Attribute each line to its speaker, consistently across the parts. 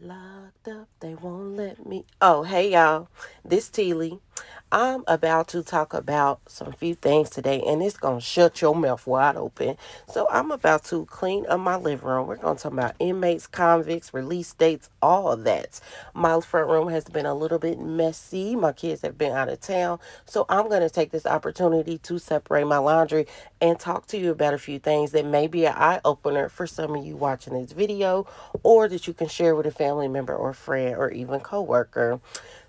Speaker 1: Locked up, they won't let me. Oh, hey y'all. This Teely. I'm about to talk about some few things today, and it's gonna shut your mouth wide open. So I'm about to clean up my living room. We're gonna talk about inmates, convicts, release dates, all of that. My front room has been a little bit messy. My kids have been out of town, so I'm gonna take this opportunity to separate my laundry and talk to you about a few things that may be an eye opener for some of you watching this video, or that you can share with a family member or friend or even coworker.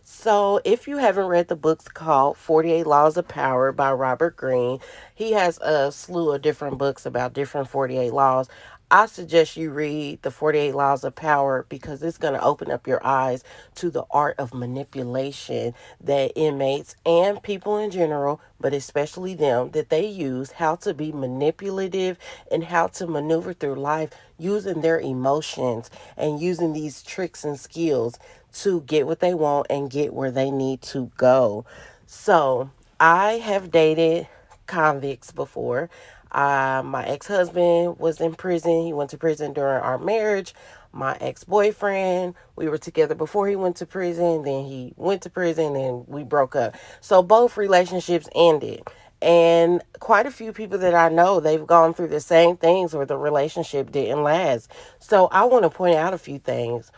Speaker 1: So, if you haven't read the books called 48 Laws of Power by Robert Greene, he has a slew of different books about different 48 laws. I suggest you read the 48 Laws of Power because it's going to open up your eyes to the art of manipulation that inmates and people in general, but especially them, that they use, how to be manipulative and how to maneuver through life using their emotions and using these tricks and skills to get what they want and get where they need to go. So, I have dated convicts before. My ex husband was in prison. He went to prison during our marriage. My ex boyfriend, we were together before he went to prison. Then he went to prison and we broke up. So both relationships ended. And quite a few people that I know, they've gone through the same things where the relationship didn't last. So I want to point out a few things.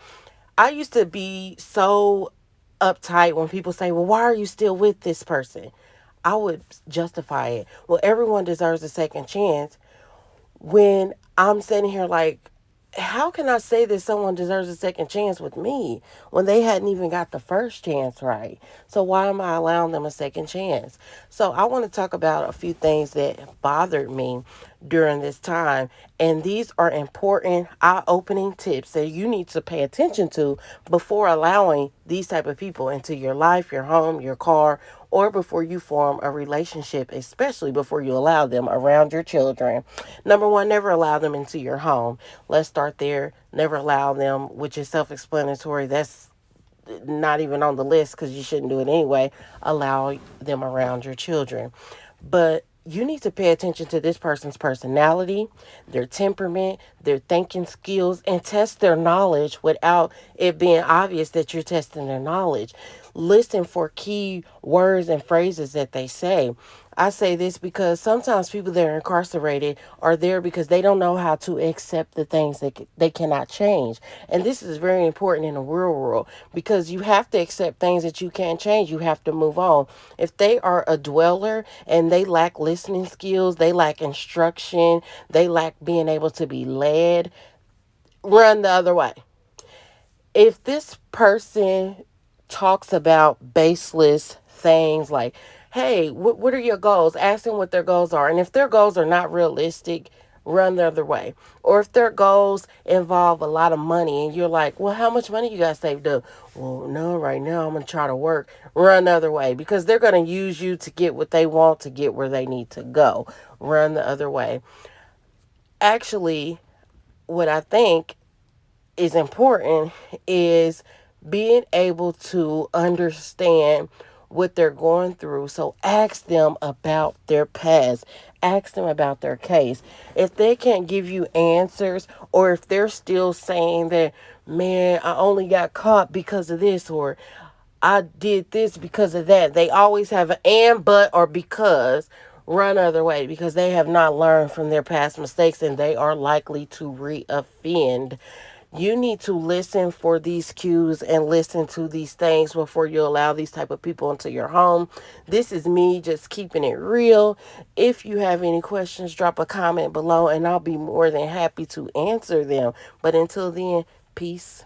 Speaker 1: I used to be so uptight when people say, well, why are you still with this person? I would justify it. Well, everyone deserves a second chance. When I'm sitting here like, how can I say that someone deserves a second chance with me when they hadn't even got the first chance right? So why am I allowing them a second chance? So I want to talk about a few things that bothered me during this time. And these are important eye-opening tips that you need to pay attention to before allowing these type of people into your life, your home, your car, or before you form a relationship, especially before you allow them around your children. Number one, never allow them into your home. Let's start there. Never allow them, which is self explanatory. That's not even on the list because you shouldn't do it anyway. Allow them around your children. But you need to pay attention to this person's personality, their temperament, their thinking skills, and test their knowledge without it being obvious that you're testing their knowledge. Listen for key words and phrases that they say. I say this because sometimes people that are incarcerated are there because they don't know how to accept the things that they cannot change. And this is very important in the real world because you have to accept things that you can't change. You have to move on. If they are a dweller and they lack listening skills, they lack instruction, they lack being able to be led, run the other way. If this person talks about baseless things like, hey, what are your goals? Ask them what their goals are. And if their goals are not realistic, run the other way. Or if their goals involve a lot of money and you're like, well, how much money you got saved up? Well, no, right now I'm going to try to work. Run the other way because they're going to use you to get what they want to get where they need to go. Run the other way. Actually, what I think is important is being able to understand what they're going through. So ask them about their past. Ask them about their case. If they can't give you answers, or if they're still saying that, man, I only got caught because of this, or I did this because of that. They always have an and, but, or because. Run other way because they have not learned from their past mistakes and they are likely to reoffend. You need to listen for these cues and listen to these things before you allow these type of people into your home. This is me just keeping it real. If you have any questions, drop a comment below and I'll be more than happy to answer them. But until then, peace.